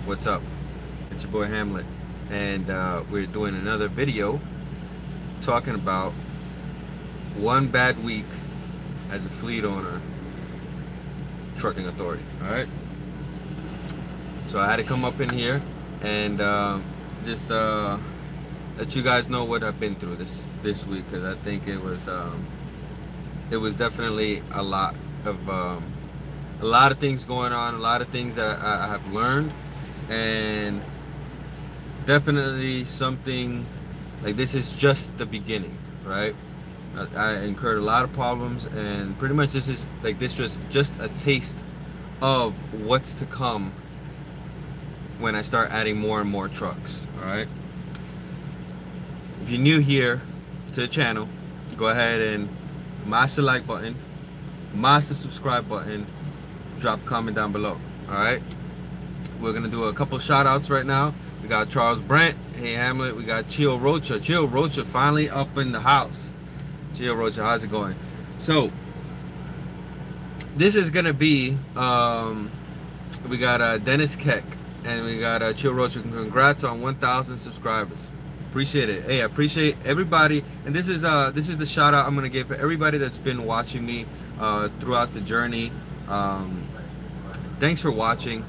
What's up? It's your boy Hamlet, and we're doing another video talking about one bad week as a fleet owner, trucking authority. All right. So I had to come up in here and just let you guys know what I've been through this week, because I think it was definitely a lot of things going on, a lot of things that I have learned, and definitely something like this is just the beginning, right? I incurred a lot of problems, and pretty much this was just a taste of what's to come when I start adding more and more trucks. All right. If you're new here to the channel, go ahead and mash the like button, mash the subscribe button, drop a comment down below. All right. We're gonna do a couple shout outs right now. We got Charles Brent, hey Hamlet. We got Chio Rocha. Chio Rocha finally up in the house. Chio Rocha, how's it going? So this is gonna be we got Dennis Keck, and we got Chio Rocha. Congrats on 1,000 subscribers. Appreciate it. Hey, I appreciate everybody, and this is the shout out I'm gonna give for everybody that's been watching me throughout the journey. Thanks for watching.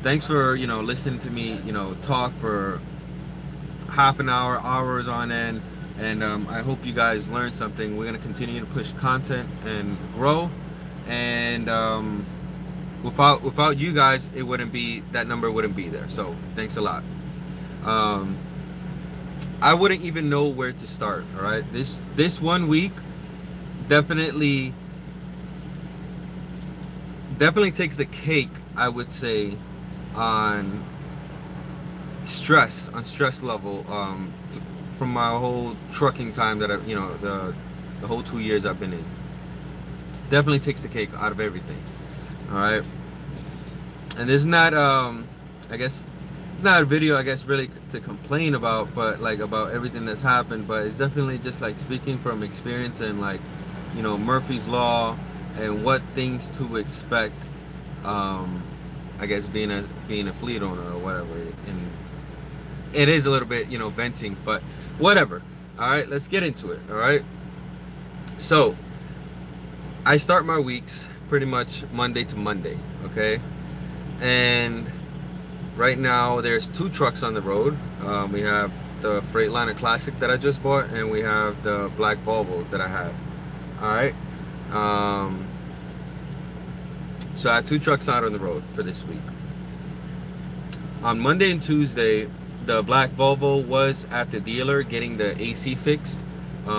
Thanks for listening to me talk for half an hour, hours on end, and I hope you guys learned something. We're gonna continue to push content and grow, and without you guys, that number wouldn't be there. So thanks a lot. I wouldn't even know where to start. All right, this 1 week definitely takes the cake, I would say, on stress level, from my whole trucking time that the whole 2 years I've been in. Definitely takes the cake out of everything. All right, and this is not I guess it's not a video, I guess, really to complain about, but like about everything that's happened. But it's definitely just like speaking from experience and like Murphy's Law and what things to expect. I guess being a fleet owner or whatever, and it is a little bit venting, but whatever. All right, let's get into it. All right, so I start my weeks pretty much Monday to Monday, okay? And right now there's 2 trucks on the road. We have the Fleetowner Classic that I just bought, and we have the black Volvo that I had. All right. So I have 2 trucks out on the road for this week. On Monday and Tuesday, the black Volvo was at the dealer getting the AC fixed. The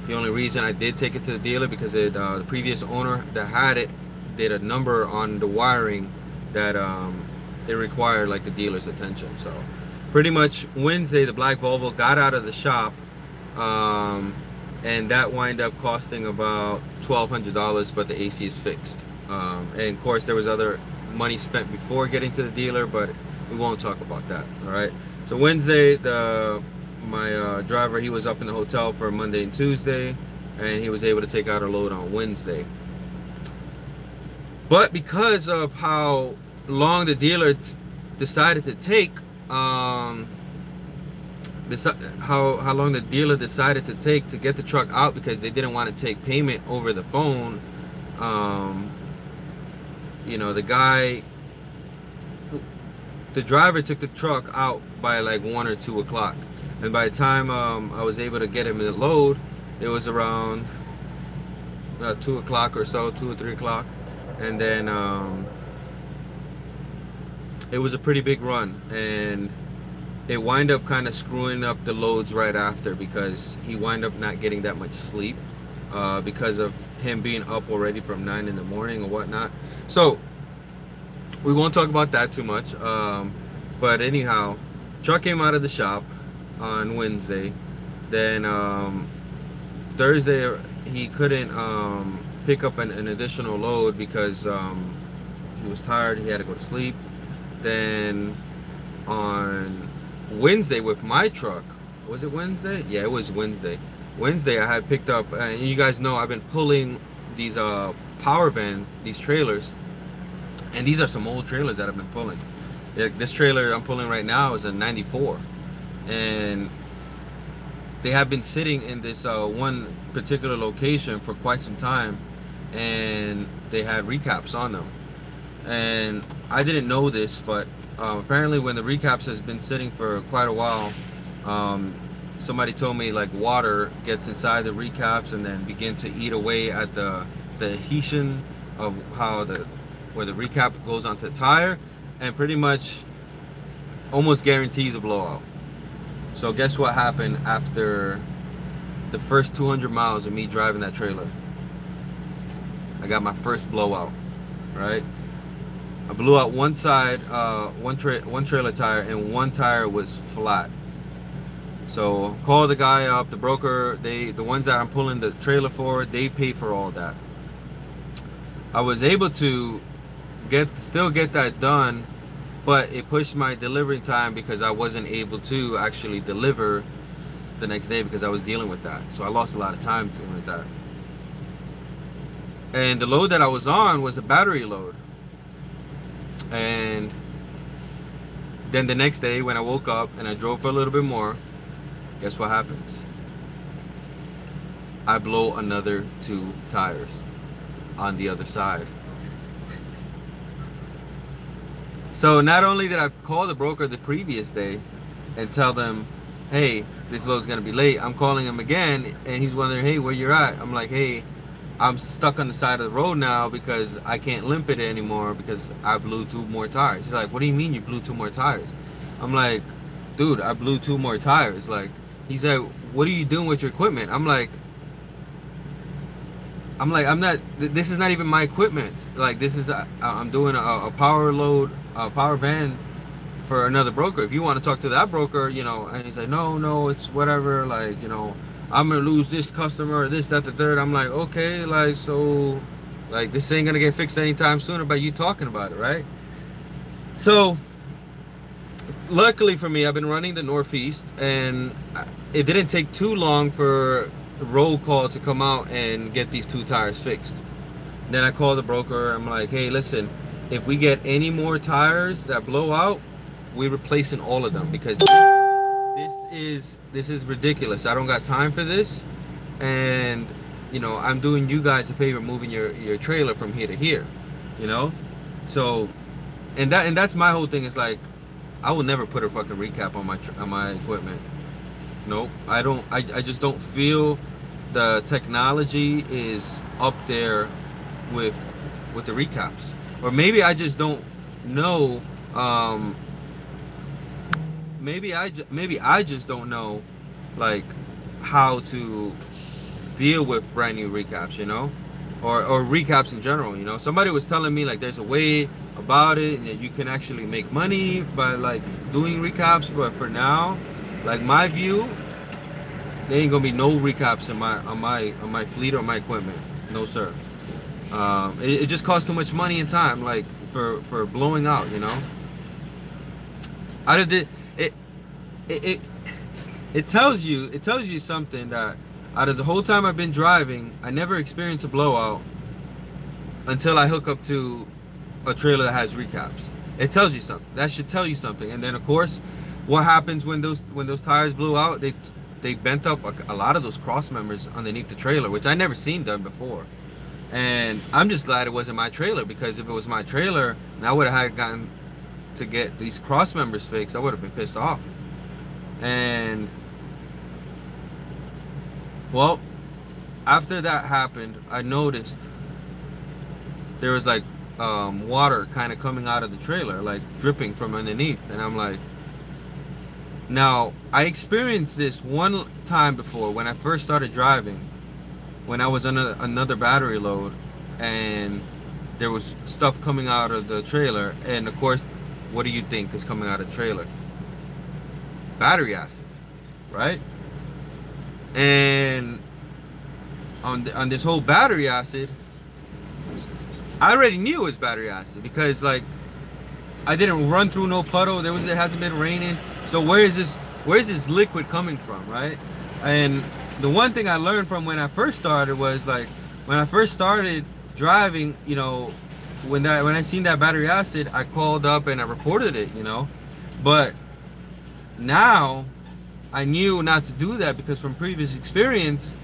only reason I did take it to the dealer because the previous owner that had it did a number on the wiring that it required like the dealer's attention. So pretty much Wednesday, the black Volvo got out of the shop, and that wind up costing about $1,200, but the AC is fixed. And of course there was other money spent before getting to the dealer, but we won't talk about that. All right, so Wednesday, my driver, he was up in the hotel for Monday and Tuesday, and he was able to take out a load on Wednesday. But because of how long the dealer decided to take, how long the dealer decided to take to get the truck out, because they didn't want to take payment over the phone. The driver took the truck out by like 1 or 2 o'clock, and by the time I was able to get him the load, it was around 2 o'clock or so, 2 or 3 o'clock, and then it was a pretty big run, and it wind up kind of screwing up the loads right after, because he wind up not getting that much sleep because of him being up already from 9 in the morning or whatnot. So we won't talk about that too much, but anyhow, truck came out of the shop on Wednesday. Then Thursday he couldn't pick up an additional load because he was tired, he had to go to sleep. Then on Wednesday with my truck, was it Wednesday? Yeah, it was Wednesday. Wednesday I had picked up, and you guys know I've been pulling these power van, these trailers, and these are some old trailers that I've been pulling. This trailer I'm pulling right now is a 94, and they have been sitting in this one particular location for quite some time, and they had recaps on them. And I didn't know this, but apparently when the recaps has been sitting for quite a while, somebody told me like water gets inside the recaps and then begin to eat away at the adhesion of where the recap goes onto the tire, and pretty much almost guarantees a blowout. So guess what happened after the first 200 miles of me driving that trailer? I got my first blowout, right? I blew out one side, one trailer tire, and one tire was flat. So call the guy up, the broker, the ones that I'm pulling the trailer for, they pay for all that. I was able to still get that done, but it pushed my delivery time because I wasn't able to actually deliver the next day because I was dealing with that. So I lost a lot of time dealing with that. And the load that I was on was a battery load. And then the next day when I woke up and I drove for a little bit more, guess what happens? I blow another 2 tires on the other side. So not only did I call the broker the previous day and tell them, hey, this load's gonna be late, I'm calling him again and he's wondering, hey, where you're at? I'm like, hey, I'm stuck on the side of the road now because I can't limp it anymore because I blew 2 more tires. He's like, what do you mean you blew 2 more tires? I'm like, dude, I blew 2 more tires. Like, he said, what are you doing with your equipment? I'm like, I'm not, this is not even my equipment. Like, this is, I'm doing a power load, a power van for another broker. If you want to talk to that broker, you know, and he's like, no, it's whatever. Like, you know, I'm gonna lose this customer, this, that, the third. I'm like, okay, like, so, like, this ain't gonna get fixed anytime sooner by you talking about it, right? So, luckily for me, I've been running the Northeast, and it didn't take too long for roll call to come out and get these 2 tires fixed. Then I called the broker. I'm like, hey, listen, if we get any more tires that blow out, we're replacing all of them because this is ridiculous. I don't got time for this, and you know, I'm doing you guys a favor moving your trailer from here to here, you know. So and that's my whole thing. Is like, I will never put a fucking recap on my equipment. Nope, I don't. I just don't feel the technology is up there with the recaps, or maybe I just don't know. Maybe I just don't know, like, how to deal with brand new recaps, you know, or recaps in general. You know, somebody was telling me like there's a way about it and that you can actually make money by like doing recaps, but for now, like, my view, there ain't gonna be no recaps on my fleet or my equipment. No sir. It just costs too much money and time, like, for blowing out, you know. Out of the it tells you something, that out of the whole time I've been driving, I never experienced a blowout until I hook up to a trailer that has recaps. It tells you something. That should tell you something. And then of course, what happens when those tires blew out? They bent up a lot of those cross members underneath the trailer, which I never seen done before. And I'm just glad it wasn't my trailer, because if it was my trailer and I would have gotten to get these cross members fixed, I would have been pissed off. And well, after that happened, I noticed there was like water kind of coming out of the trailer, like dripping from underneath. And I'm like, now I experienced this one time before when I first started driving, when I was on another battery load, and there was stuff coming out of the trailer. And of course, what do you think is coming out of the trailer? Battery acid, right? And on this whole battery acid, I already knew it was battery acid because, like, I didn't run through no puddle. It hasn't been raining. So where's this liquid coming from, right? And the one thing I learned from when I first started was, like, when I first started driving, you know, when I seen that battery acid, I called up and I reported it, you know. But now I knew not to do that, because from previous experience,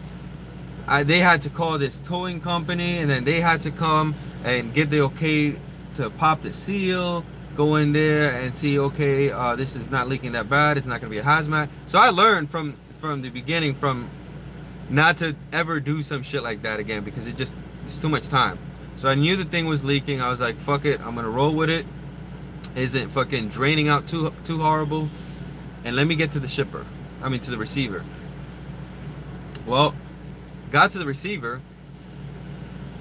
they had to call this towing company, and then they had to come and get the okay to pop the seal, go in there and see, okay, this is not leaking that bad, it's not going to be a hazmat. So I learned from the beginning, from not to ever do some shit like that again, because it's too much time. So I knew the thing was leaking. I was like, fuck it, I'm gonna roll with it. Isn't fucking draining out too horrible, and let me get to the shipper, I mean to the receiver. Well, got to the receiver,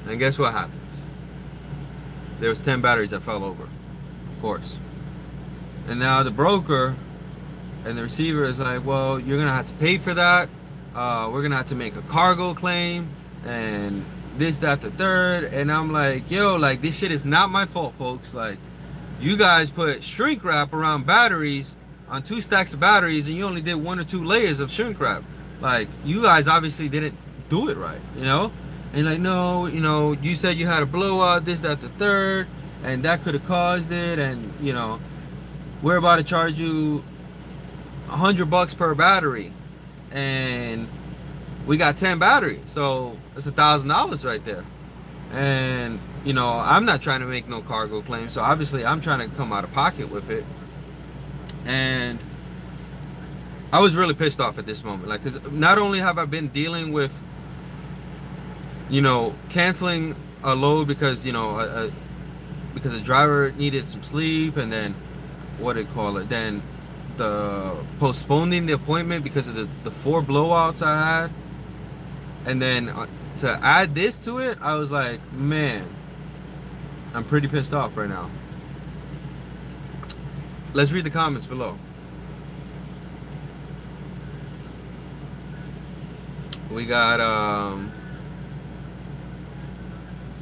and guess what happens? There was 10 batteries that fell over, of course. And now the broker and the receiver is like, well, you're gonna have to pay for that. We're gonna have to make a cargo claim, and this, that, the third. And I'm like, yo, like, this shit is not my fault, folks. Like, you guys put shrink wrap around batteries on 2 stacks of batteries, and you only did 1 or 2 layers of shrink wrap. Like, you guys obviously didn't do it right, you know. And like, no, you know, you said you had a blowout, this, that, the third, and that could have caused it, and you know, we're about to charge you $100 per battery, and we got 10 batteries, so it's $1,000 right there. And you know, I'm not trying to make no cargo claim, so obviously I'm trying to come out of pocket with it. And I was really pissed off at this moment, like, because not only have I been dealing with, you know, canceling a load because, you know, because the driver needed some sleep, and then what do you call it, then the postponing the appointment because of the 4 blowouts I had. And then to add this to it, I was like, man, I'm pretty pissed off right now. Let's read the comments below. We got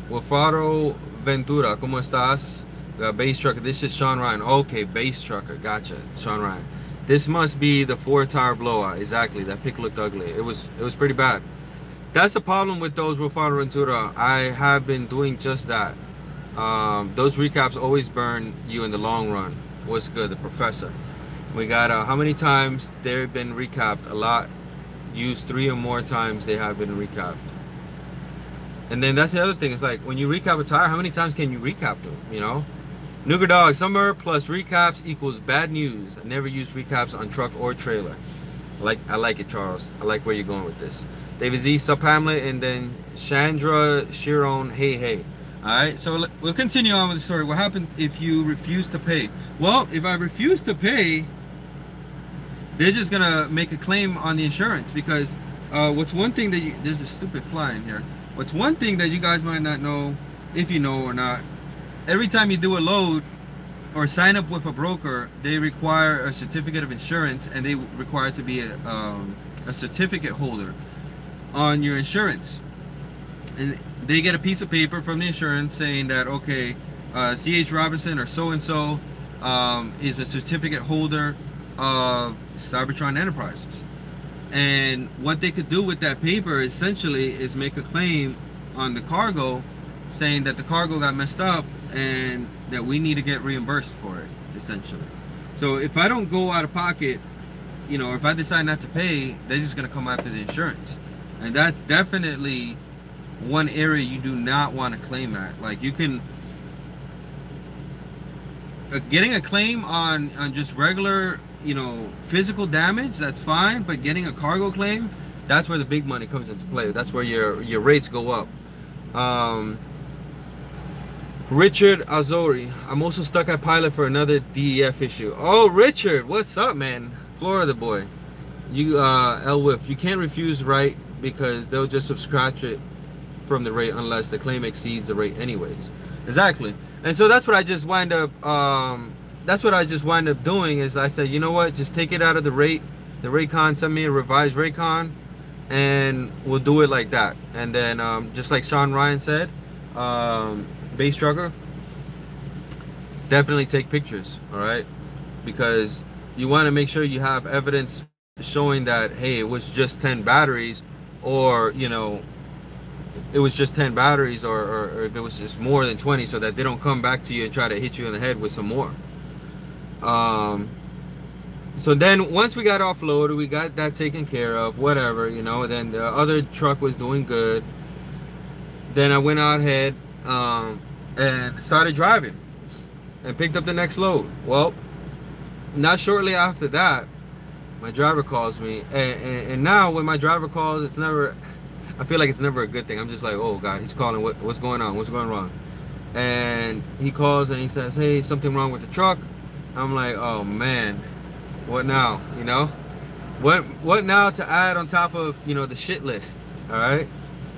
Wafaro Ventura, ¿cómo estás? We got Base Trucker. This is Sean Ryan. Okay, Base Trucker, gotcha. Sean Ryan. This must be the 4-tire blowout. Exactly, that pic looked ugly. It was pretty bad. That's the problem with those Wafaro Ventura. I have been doing just that. Those recaps always burn you in the long run. What's good, the professor? We got how many times they've been recapped? A lot. Used 3 or more times they have been recapped. And then that's the other thing. It's like, when you recap a tire, how many times can you recap them, you know? Nougar Dog, summer plus recaps equals bad news. I never use recaps on truck or trailer. I like it, Charles. I like where you're going with this. David Z, Sup Hamlet, and then Chandra Sharon, hey. All right, so we'll continue on with the story. What happened if you refuse to pay? Well, if I refuse to pay, they're just gonna make a claim on the insurance, because what's one thing that there's a stupid fly in here. What's one thing that you guys might not know, if you know or not, every time you do a load or sign up with a broker, they require a certificate of insurance, and they require to be a certificate holder on your insurance. And they get a piece of paper from the insurance saying that, okay, C.H. Robinson or so-and-so is a certificate holder of Cybertron Enterprises. And what they could do with that paper essentially is make a claim on the cargo, saying that the cargo got messed up and that we need to get reimbursed for it, essentially. So if I don't go out of pocket, you know, if I decide not to pay, they're just going to come after the insurance. And that's definitely one area you do not want to claim at. Like, you can getting a claim on just regular, you know, physical damage, that's fine, but getting a cargo claim, that's where the big money comes into play. That's where your rates go up. Richard Azori, I'm also stuck at pilot for another DEF issue. Oh, Richard, what's up, man? Florida boy. You Elwif, you can't refuse, right? Because they'll just subtract it from the rate unless the claim exceeds the rate anyways. Exactly. And so that's what I just wind up doing, is I said, you know what, just take it out of the rate con, send me a revised rate con, and we'll do it like that. And then just like Sean Ryan said, Base Trucker, definitely take pictures, all right? Because you want to make sure you have evidence showing that, hey, it was just 10 batteries, or, you know, it was just 10 batteries, or if it was just more than 20, so that they don't come back to you and try to hit you in the head with some more. So then once we got offloaded, we got that taken care of, whatever, you know. Then the other truck was doing good. Then I went out ahead and started driving and picked up the next load. Well, not shortly after that, my driver calls me, and now when my driver calls, it's never, I feel like it's never a good thing. I'm just like, oh God, he's calling. What's going on? What's going wrong? And he calls and he says, hey, something wrong with the truck. I'm like, oh man, what now? You know, what now to add on top of, you know, the shit list? All right.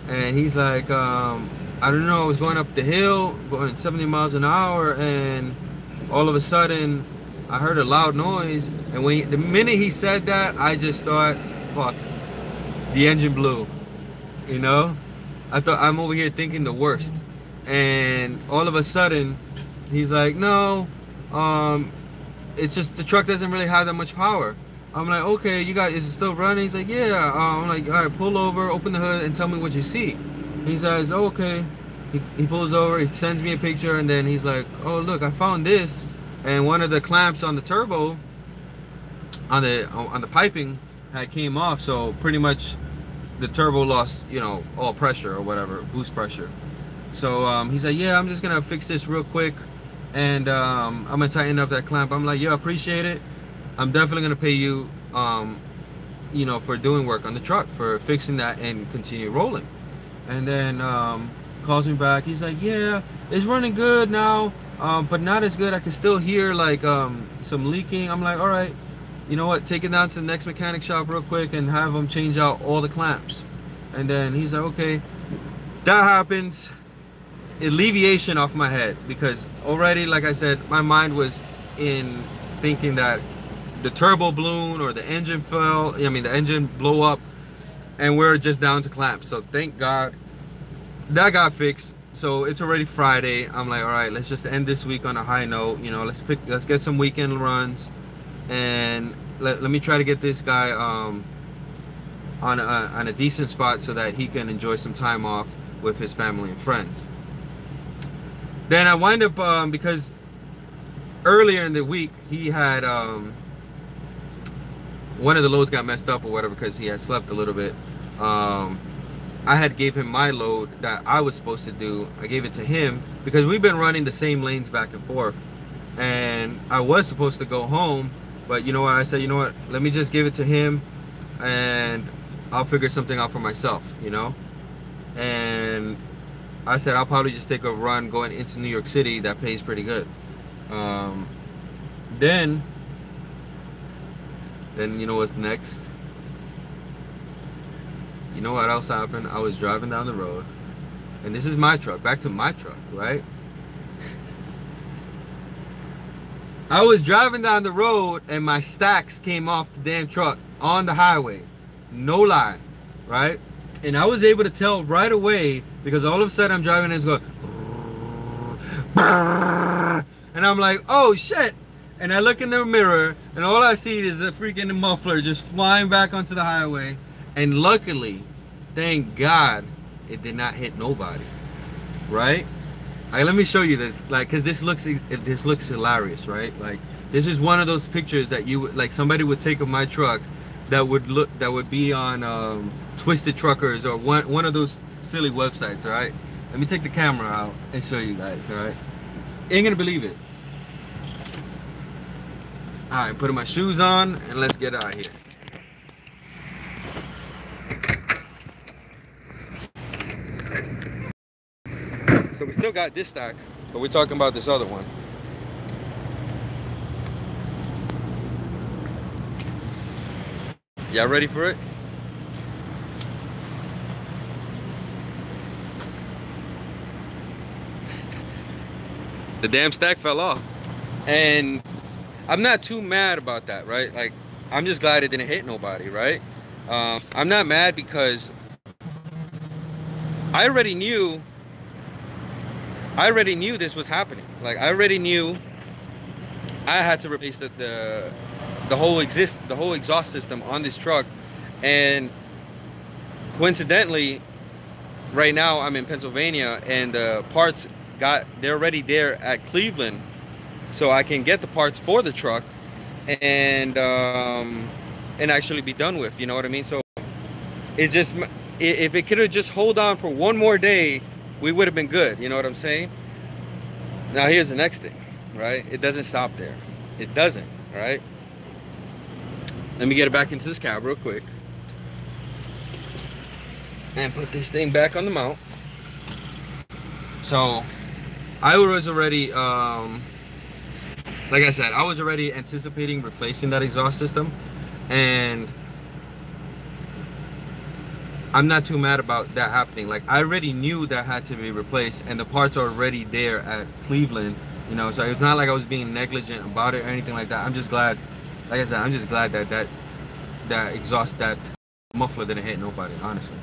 And he's like, I don't know, I was going up the hill, going 70 miles an hour, and all of a sudden I heard a loud noise. And the minute he said that, I just thought, fuck, the engine blew. You know, I thought, I'm over here thinking the worst. And all of a sudden he's like, no, it's just the truck doesn't really have that much power. I'm like, okay, you got, is it still running? He's like, yeah. I'm like, all right, pull over, open the hood, and tell me what you see. He says, oh, okay. He pulls over, he sends me a picture, and then he's like, oh, look, I found this. And one of the clamps on the turbo, on the piping, had came off. So pretty much the turbo lost, you know, all pressure or whatever, boost pressure. So he's like, yeah, I'm just gonna fix this real quick, and I'm gonna tighten up that clamp. I'm like, yeah, I appreciate it. I'm definitely gonna pay you, you know, for doing work on the truck, for fixing that and continue rolling. And then calls me back. He's like, yeah, it's running good now, but not as good. I can still hear like some leaking. I'm like, all right, you know what? Take it down to the next mechanic shop real quick and have them change out all the clamps. And then he's like, okay, that happens. Alleviation off my head, because already, like I said, my mind was in thinking that the turbo balloon or the engine fell, I mean the engine blew up, and we're just down to clamps. So thank God that got fixed. So it's already Friday. I'm like, all right, let's just end this week on a high note. You know, let's get some weekend runs, and let me try to get this guy on a decent spot so that he can enjoy some time off with his family and friends. Then I wind up, because earlier in the week he had one of the loads got messed up or whatever, because he had slept a little bit. I had gave him my load that I was supposed to do. I gave it to him because we've been running the same lanes back and forth, and I was supposed to go home, but you know what, I said, you know what, let me just give it to him and I'll figure something out for myself, you know. And I said I'll probably just take a run going into New York City that pays pretty good. Then you know what's next? You know what else happened? I was driving down the road, and this is my truck, back to my truck, right? I was driving down the road and my stacks came off the damn truck on the highway. No lie, right? And I was able to tell right away, because all of a sudden I'm driving and it's going, and I'm like, oh shit. And I look in the mirror and all I see is a freaking muffler just flying back onto the highway. And luckily, thank God, it did not hit nobody, right? Like, let me show you this, like, cause this looks hilarious, right? Like, this is one of those pictures that you would, like, somebody would take of my truck that would be on Twisted Truckers or one of those silly websites, all right? Let me take the camera out and show you guys, all right? Ain't gonna believe it. All right, putting my shoes on and let's get out of here. So we still got this stack, but we're talking about this other one. Y'all ready for it? The damn stack fell off. And I'm not too mad about that, right? Like, I'm just glad it didn't hit nobody, right? I'm not mad because I already knew this was happening. Like, I already knew I had to replace the whole exhaust system on this truck. And coincidentally, right now I'm in Pennsylvania, and the parts they're already there at Cleveland, so I can get the parts for the truck and actually be done with. You know what I mean? So it just, if it could have just hold on for one more day, we would have been good. You know what I'm saying? Now here's the next thing, right? It doesn't stop there. It doesn't, right? Let me get it back into this cab real quick and put this thing back on the mount. So I was already, like I said, I was already anticipating replacing that exhaust system, and I'm not too mad about that happening. Like, I already knew that had to be replaced, and the parts are already there at Cleveland, you know, so it's not like I was being negligent about it or anything like that. I'm just glad, like I said, I'm just glad that that exhaust, that muffler didn't hit nobody, honestly.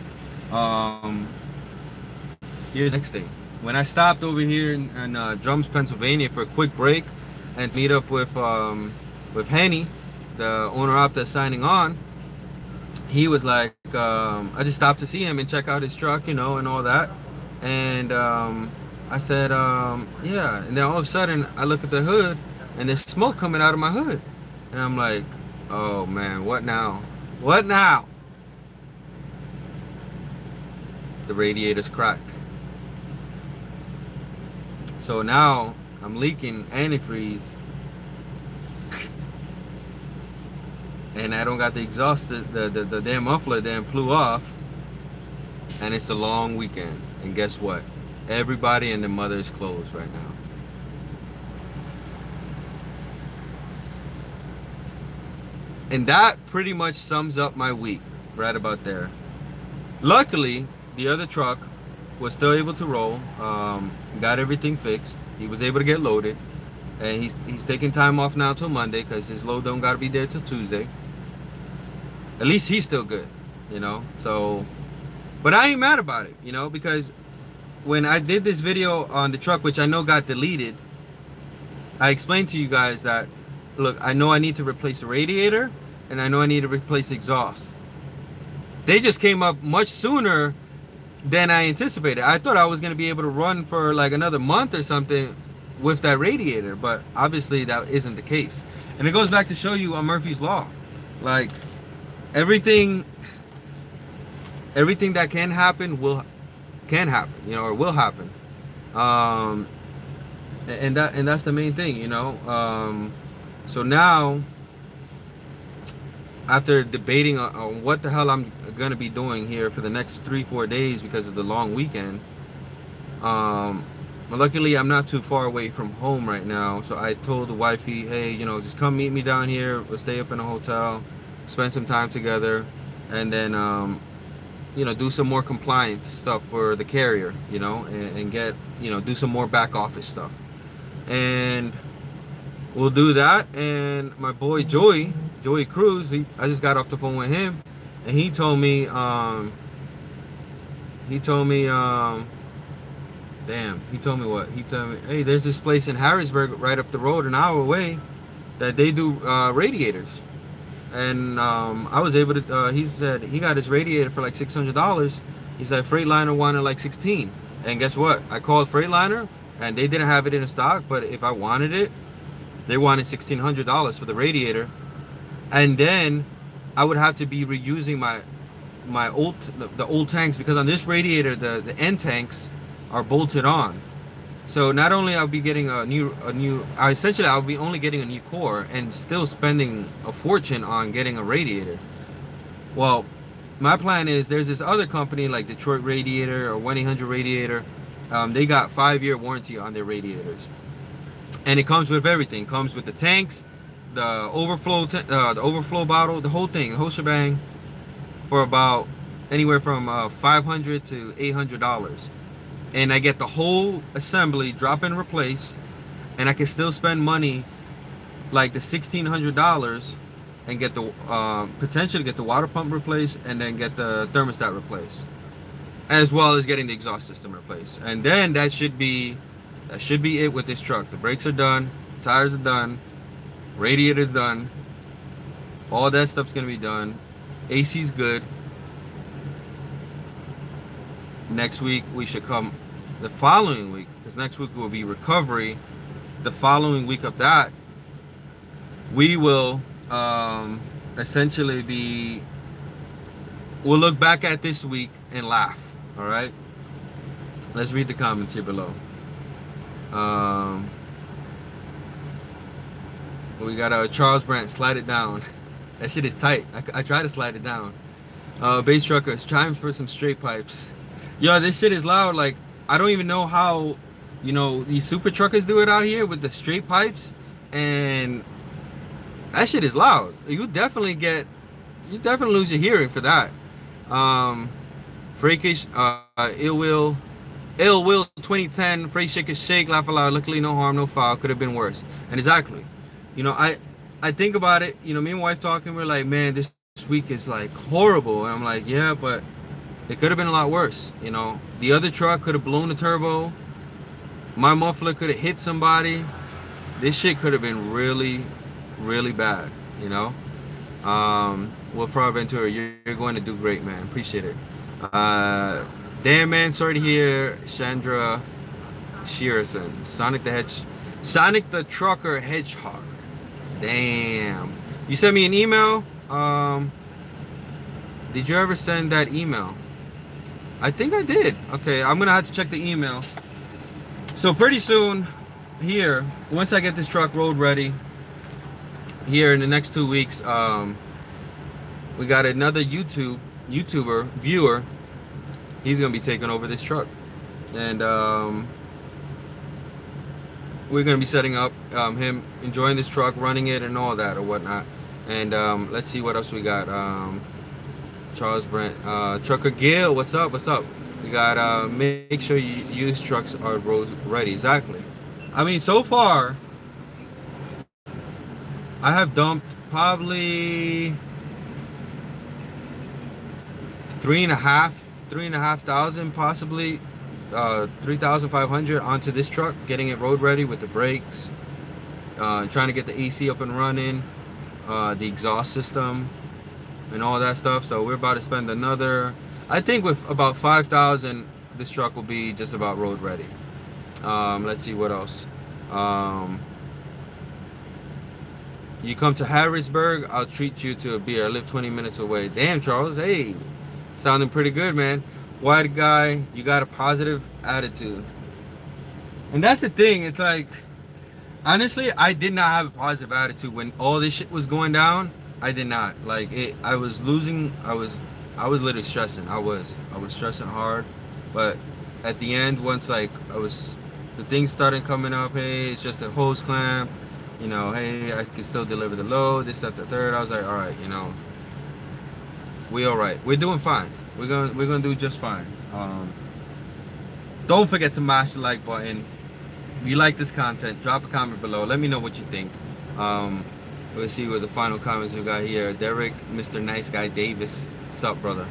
Here's the next thing. When I stopped over here in Drums, Pennsylvania for a quick break and meet up with Henny, the owner op that's signing on, he was like, I just stopped to see him and check out his truck, you know, and all that. And I said, yeah. And then all of a sudden, I look at the hood, and there's smoke coming out of my hood. And I'm like, oh man, what now? What now? The radiator's cracked. So now I'm leaking antifreeze. And I don't got the exhaust, the damn muffler damn flew off. And it's the long weekend. And guess what? Everybody and their mother is closed right now. And that pretty much sums up my week, right about there. Luckily, the other truck was still able to roll, got everything fixed. He was able to get loaded. And he's taking time off now till Monday because his load don't got to be there till Tuesday. At least he's still good, you know. So, but I ain't mad about it, you know, because when I did this video on the truck, which I know got deleted, I explained to you guys that, look, I know I need to replace the radiator and I know I need to replace the exhaust. They just came up much sooner than I anticipated. I thought I was going to be able to run for like another month or something with that radiator, but obviously that isn't the case. And it goes back to show you on Murphy's Law. Like, everything that can happen can happen, you know, or will happen. And that's the main thing, you know. So now, after debating on what the hell I'm gonna be doing here for the next 3-4 days because of the long weekend, luckily I'm not too far away from home right now. So I told the wifey, hey, you know, just come meet me down here. We'll stay up in a hotel, spend some time together, and then you know, do some more compliance stuff for the carrier, you know, and get, you know, do some more back office stuff. And we'll do that. And my boy Joey Cruz, I just got off the phone with him, and he told me damn, he told me what? He told me, hey, there's this place in Harrisburg right up the road, an hour away, that they do radiators. And I was able to, he said he got his radiator for like $600. He said Freightliner wanted like 16. And guess what? I called Freightliner and they didn't have it in stock, but if I wanted it, they wanted $1,600 for the radiator. And then I would have to be reusing the old tanks, because on this radiator the end tanks are bolted on. So not only I'll be getting essentially I'll be only getting a new core and still spending a fortune on getting a radiator. Well, my plan is, there's this other company like Detroit Radiator or 1-800 Radiator. They got 5-year warranty on their radiators, and it comes with everything. It comes with the tanks, the overflow bottle, the whole thing, the whole shebang, for about anywhere from $500 to $800. And I get the whole assembly, drop and replace, and I can still spend money like the $1,600 and get the potentially get the water pump replaced, and then get the thermostat replaced, as well as getting the exhaust system replaced. And then that should be it with this truck. The brakes are done, tires are done, radiator's done, all that stuff's gonna be done. AC's good. Next week we should come the following week, because next week will be recovery. The following week of that, we will essentially be, we'll look back at this week and laugh. All right, let's read the comments here below. We got Charles Brandt, slide it down. That shit is tight. I try to slide it down. Bass truckers, time for some straight pipes. Yo, this shit is loud. Like, I don't even know how, you know, these super truckers do it out here with the straight pipes, and that shit is loud. You definitely lose your hearing for that. Freakish, ill will 2010, Freight Shake Shake, laugh aloud, luckily no harm, no foul, could have been worse. And exactly, you know, I think about it, you know, me and my wife talking, we're like, man, this week is like horrible. And I'm like, yeah, but it could have been a lot worse. You know, the other truck could have blown the turbo. My muffler could have hit somebody. This shit could have been really, really bad, you know. Well, Frog Ventura, you're going to do great, man. Appreciate it. Damn, man, sorry to hear. Chandra Shearson, Sonic the Trucker Hedgehog. Damn. You sent me an email. Did you ever send that email? I think I did. Okay, I'm gonna have to check the email. So pretty soon here, once I get this truck road ready, here in the next 2 weeks, we got another YouTuber viewer. He's gonna be taking over this truck, and we're gonna be setting up him enjoying this truck, running it and all that or whatnot. And let's see what else we got. Charles Brent, Trucker Gil, what's up? We got make sure you use trucks are road ready. Exactly. I mean, so far I have dumped probably 3,500, possibly 3,500 onto this truck, getting it road ready with the brakes, trying to get the AC up and running, the exhaust system and all that stuff. So we're about to spend another, I think with about 5,000, this truck will be just about road ready. Let's see what else. You come to Harrisburg, I'll treat you to a beer. I live 20 minutes away. Damn, Charles, hey, sounding pretty good, man. White guy, you got a positive attitude. And that's the thing, it's like, honestly, I did not have a positive attitude when all this shit was going down. I did not. Like, I was losing, I was literally stressing. I was stressing hard. But at the end, once like the things started coming up, hey, it's just a hose clamp, you know, hey, I can still deliver the load, this, that, the third. I was like, all right, you know, we all right. We're doing fine. We're gonna do just fine. Don't forget to mash the like button. If you like this content, drop a comment below. Let me know what you think. We'll see what the final comments we got here. Derek, Mr. Nice Guy Davis, what's up, brother?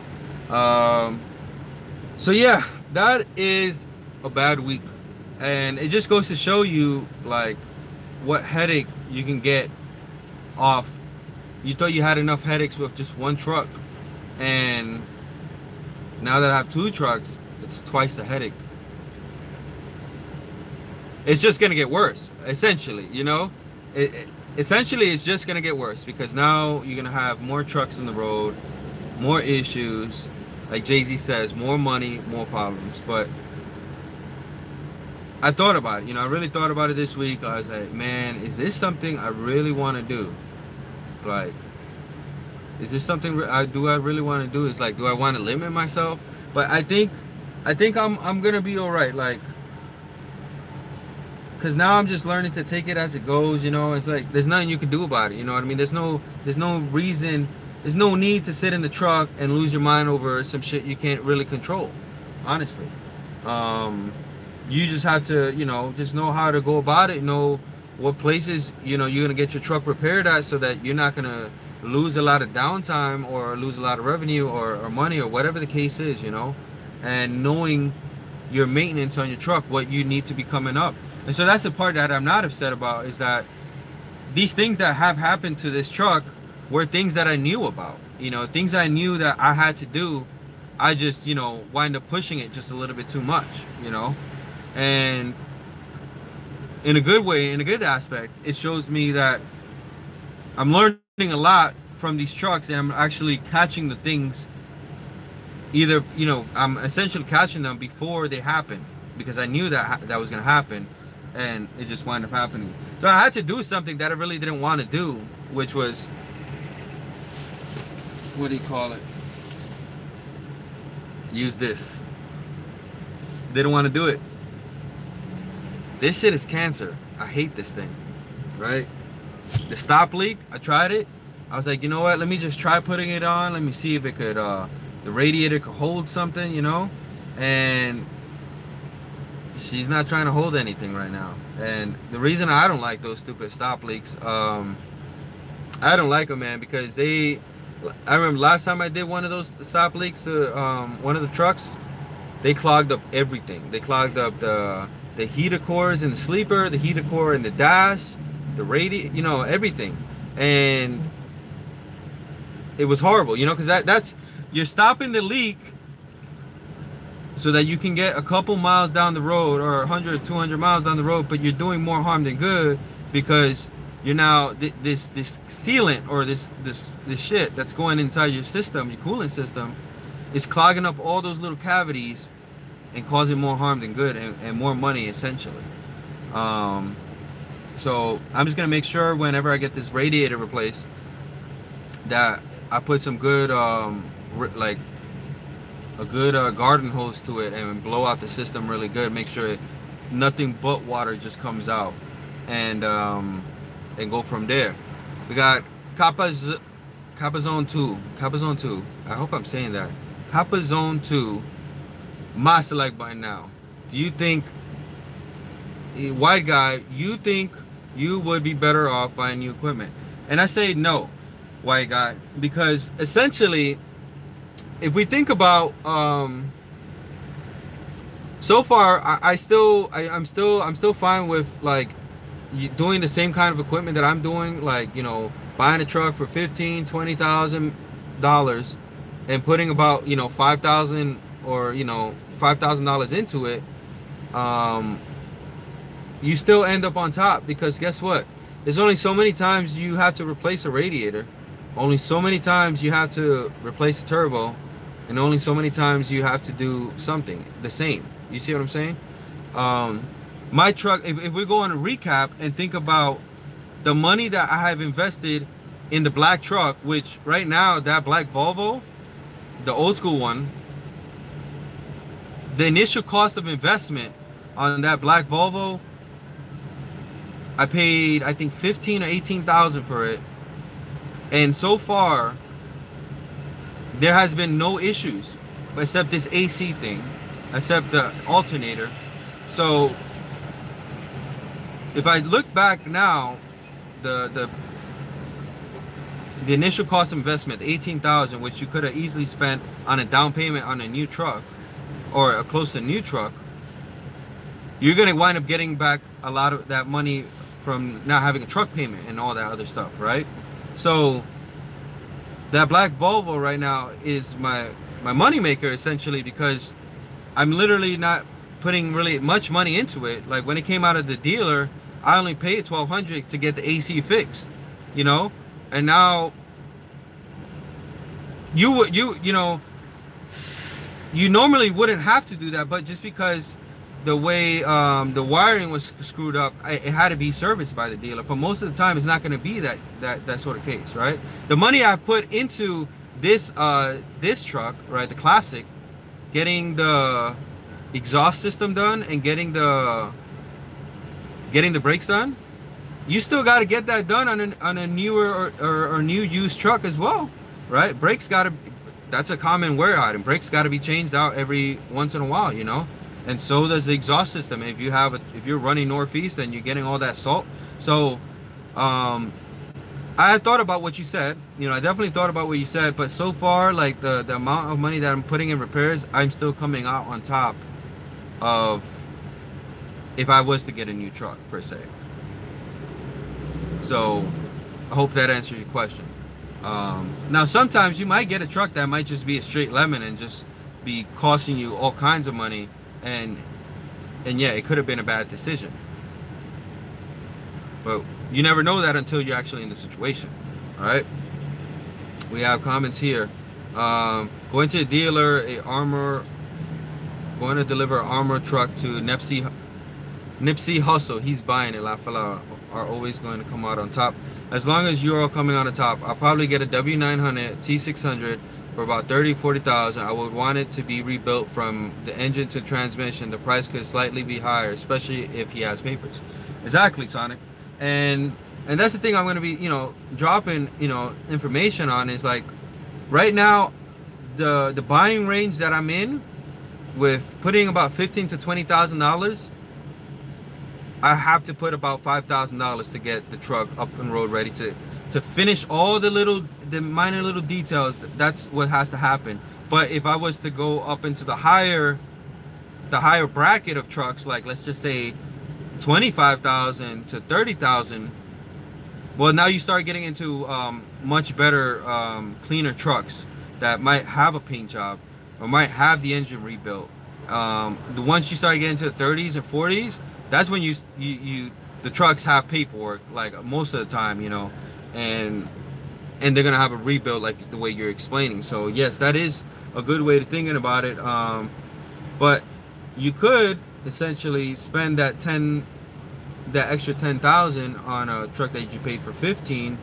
So yeah, that is a bad week, and it just goes to show you like what headache you can get off. You thought you had enough headaches with just one truck, and now that I have 2 trucks, it's twice the headache. It's just gonna get worse, essentially, you know. Essentially, it's just gonna get worse because now you're gonna have more trucks on the road, more issues, like Jay-Z says, more money, more problems. But I thought about it, you know, I really thought about it this week. I was like, man, is this something I really want to do? Like, is this something do I really want to do? It's like, do I want to limit myself? But I think I'm gonna be all right, like, because now I'm just learning to take it as it goes, you know. It's like there's nothing you can do about it, you know what I mean? There's no reason, there's no need to sit in the truck and lose your mind over some shit you can't really control, honestly. You just have to, you know, just know how to go about it, know what places, you know, you're gonna get your truck repaired at, so that you're not gonna lose a lot of downtime or lose a lot of revenue or money or whatever the case is, you know. And knowing your maintenance on your truck, what you need to be coming up. And so that's the part that I'm not upset about, is that these things that have happened to this truck were things that I knew about, you know, things I knew that I had to do I just, you know, wind up pushing it just a little bit too much, you know. And in a good way, in a good aspect, it shows me that I'm learning a lot from these trucks, and I'm actually catching the things. Either, you know, I'm essentially catching them before they happen, because I knew that that was going to happen, and it just wound up happening. So I had to do something that I really didn't want to do, which was, what do you call it? Use this. Didn't want to do it. This shit is cancer. I hate this thing, right? The stop leak, I tried it. I was like, you know what? Let me just try putting it on. Let me see if it could, the radiator could hold something, you know? And she's not trying to hold anything right now. And the reason I don't like those stupid stop leaks, I don't like them, man, because I remember last time I did one of those stop leaks to one of the trucks, they clogged up everything. They clogged up the heater cores in the sleeper, the heater core in the dash, the radiator, you know, everything. And it was horrible, you know, because that's you're stopping the leak so that you can get a couple miles down the road, or 100 or 200 miles down the road, but you're doing more harm than good, because you're now this sealant, or this shit that's going inside your system, your cooling system, is clogging up all those little cavities and causing more harm than good, and more money, essentially. So I'm just gonna make sure whenever I get this radiator replaced that I put some good like a good garden hose to it, and blow out the system really good. Make sure nothing but water just comes out, and go from there. We got Capazone 2. I hope I'm saying that. Capazone 2. Master like button now. Do you think, white guy, you think you would be better off buying new equipment? And I say no, white guy, because essentially, if we think about, so far, I'm still fine with, like, doing the same kind of equipment that I'm doing, like, you know, buying a truck for $15,000-$20,000 and putting about, you know, $5,000 or, you know, $5,000 into it. You still end up on top, because guess what? There's only so many times you have to replace a radiator, only so many times you have to replace a turbo, and only so many times you have to do something the same. You see what I'm saying? My truck, if we go on a recap and think about the money that I have invested in the black truck, which right now, that black Volvo, the old school one, the initial cost of investment on that black Volvo, I paid, I think, 15 or 18,000 for it, and so far there has been no issues except this AC thing, except the alternator. So if I look back now, the initial cost of investment, 18,000, which you could have easily spent on a down payment on a new truck, or a close to new truck, you're gonna wind up getting back a lot of that money from not having a truck payment and all that other stuff, right? So that black Volvo right now is my money maker, essentially, because I'm literally not putting really much money into it. Like, when it came out of the dealer, I only paid $1,200 to get the AC fixed, you know. And now you know, you normally wouldn't have to do that, but just because the way the wiring was screwed up, it had to be serviced by the dealer. But most of the time, it's not going to be that sort of case, right? The money I put into this truck, right, the Classic, getting the exhaust system done and getting the brakes done, you still got to get that done on a newer or new used truck as well, right? Brakes got to, that's a common wear item. Brakes got to be changed out every once in a while, you know. And so does the exhaust system. If you're running northeast and you're getting all that salt. So I had thought about what you said. You know, I definitely thought about what you said. But so far, like, the amount of money that I'm putting in repairs, I'm still coming out on top of if I was to get a new truck, per se. So I hope that answered your question. Now, sometimes you might get a truck that might just be a straight lemon and just be costing you all kinds of money, and yeah, it could have been a bad decision. But you never know that until you're actually in the situation. All right. We have comments here. Going to a dealer, going to deliver an armor truck to Nipsey Hussle. He's buying it. La Fala are always going to come out on top. As long as you're all coming on the top, I'll probably get a W900 T600 for about 30-40,000. I would want it to be rebuilt from the engine to transmission. The price could slightly be higher, especially if he has papers. Exactly, Sonic. And that's the thing I'm going to be, dropping, information on, is like, right now, the buying range that I'm in, with putting about $15,000 to $20,000, I have to put about $5,000 to get the truck up and road ready to finish all the minor little details. That's what has to happen. But if I was to go up into the higher bracket of trucks, like let's just say 25,000 to 30,000, well, now you start getting into much better, cleaner trucks that might have a paint job or might have the engine rebuilt. Once you start getting to the 30s and 40s, that's when the trucks have paperwork, like most of the time, and they're gonna have a rebuild like the way you're explaining. So yes, that is a good way of thinking about it. But you could essentially spend that extra 10,000 on a truck that you paid for 15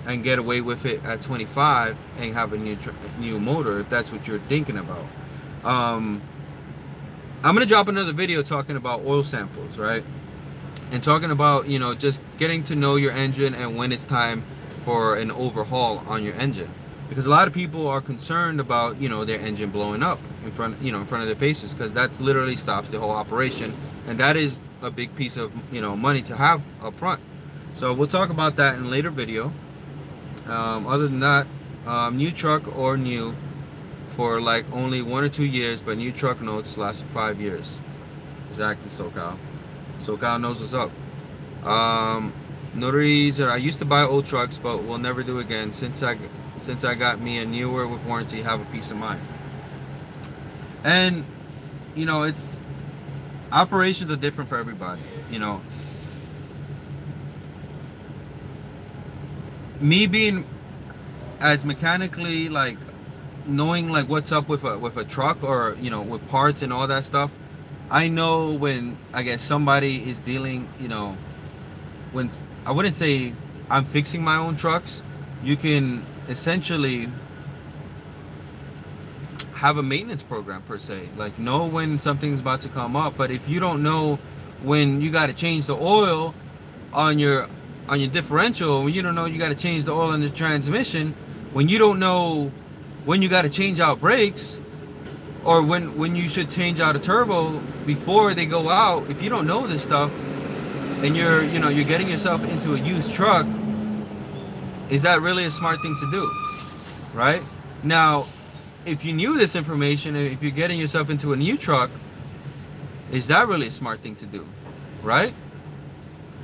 and get away with it at 25 and have a new motor, if that's what you're thinking about. I'm gonna drop another video talking about oil samples, right? And talking about, just getting to know your engine and when it's time for an overhaul on your engine. Because a lot of people are concerned about, their engine blowing up in front of their faces, because that's literally stops the whole operation. And that is a big piece of, money to have up front. So we'll talk about that in a later video. Other than that, new truck or new for like only 1 or 2 years, but new truck notes last for 5 years. Exactly, SoCal. SoCal knows what's up. Notaries, I used to buy old trucks, but will never do again. Since I got me a newer with warranty, have a peace of mind. And it's operations are different for everybody. Me being as mechanically, like, knowing like what's up with a truck, or with parts and all that stuff, I know when I guess somebody is dealing, when I wouldn't say I'm fixing my own trucks. You can essentially have a maintenance program per se, like know when something's about to come up. But if you don't know when you got to change the oil on your differential, when you don't know you got to change the oil in the transmission, when you don't know when you got to change out brakes, or when you should change out a turbo before they go out, if you don't know this stuff and you're getting yourself into a used truck, is that really a smart thing to do? Right? Now, if you knew this information, if you're getting yourself into a new truck, is that really a smart thing to do? Right?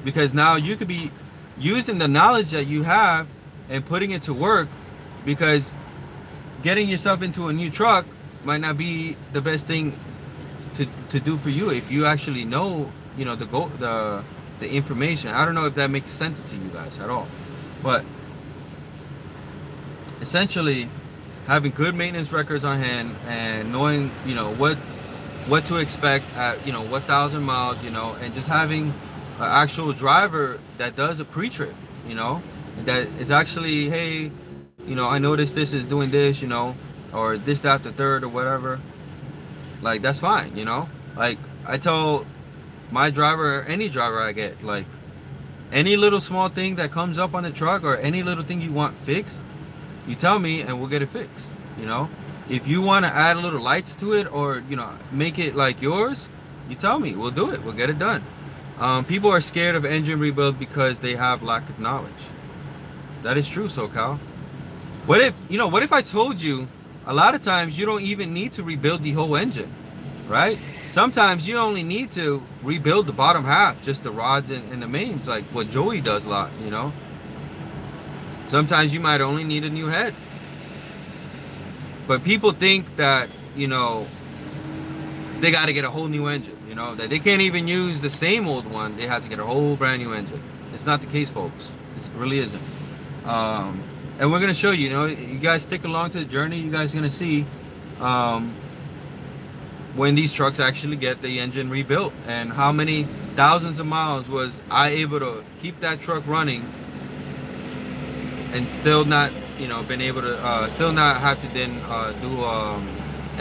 Because now you could be using the knowledge that you have and putting it to work, because getting yourself into a new truck might not be the best thing to do for you if you actually know, the information. I don't know if that makes sense to you guys at all, but essentially having good maintenance records on hand and knowing, what to expect at, what 1,000 miles, and just having an actual driver that does a pre-trip, that is actually, hey, I noticed this is doing this, or this, that, the third, or whatever. Like, that's fine, Like, I tell my driver, any driver I get, like, any little small thing that comes up on the truck, or any little thing you want fixed, you tell me and we'll get it fixed, If you want to add a little lights to it, or, make it like yours, you tell me, we'll do it, we'll get it done. People are scared of engine rebuild because they have lack of knowledge. That is true, SoCal. What if I told you a lot of times you don't even need to rebuild the whole engine, right? Sometimes you only need to rebuild the bottom half, just the rods and the mains, like what Joey does a lot, Sometimes you might only need a new head. But people think that you know, they got to get a whole new engine, you know, that they can't even use the same old one. They have to get a whole brand new engine. It's not the case, folks. It really isn't. And we're going to show you, you know, you guys stick along to the journey. You guys are going to see when these trucks actually get the engine rebuilt, and how many thousands of miles was I able to keep that truck running and still not, you know, been able to still not have to then do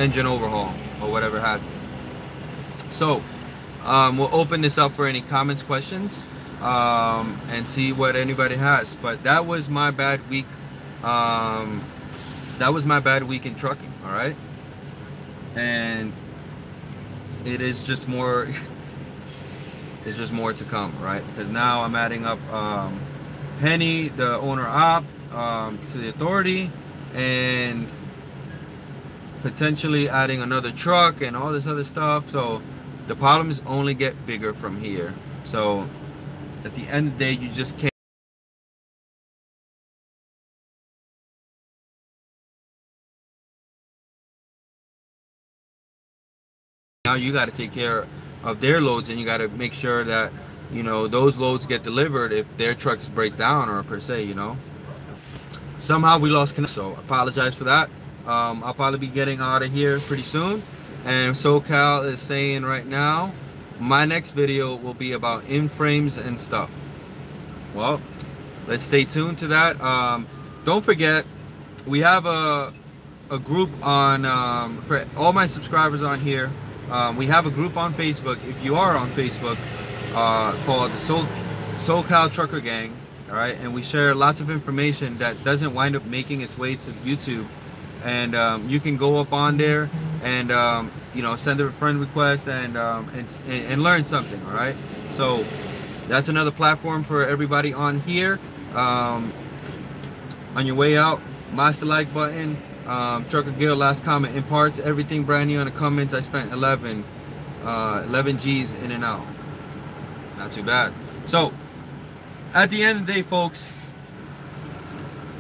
engine overhaul or whatever have you. So we'll open this up for any comments, questions, and see what anybody has. But that was my bad week. That was my bad week in trucking. All right, and it is just more. It's just more to come, right? Because now I'm adding up Henny, the owner op, to the authority, and potentially adding another truck and all this other stuff. So the problems only get bigger from here. So at the end of the day, you just can't. Now you got to take care of their loads, and you got to make sure that, you know, those loads get delivered if their trucks break down, or per se, you know. Somehow we lost connection, so apologize for that. I'll probably be getting out of here pretty soon. And SoCal is saying right now, my next video will be about in-frames and stuff. Well, let's stay tuned to that. Don't forget, we have a group on, for all my subscribers on here, we have a group on Facebook, if you are on Facebook, called the SoCal Trucker Gang. All right, and we share lots of information that doesn't wind up making its way to YouTube. And you can go up on there and you know, send a friend request and learn something. All right, so that's another platform for everybody on here. On your way out, smash the like button. Trucker Gil, last comment, in parts, everything brand new in the comments. I spent 11 G's in and out. Not too bad. So at the end of the day, folks,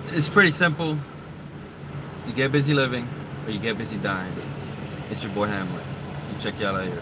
it's pretty simple. You get busy living, or you get busy dying. It's your boy Hamlet. Check y'all out here.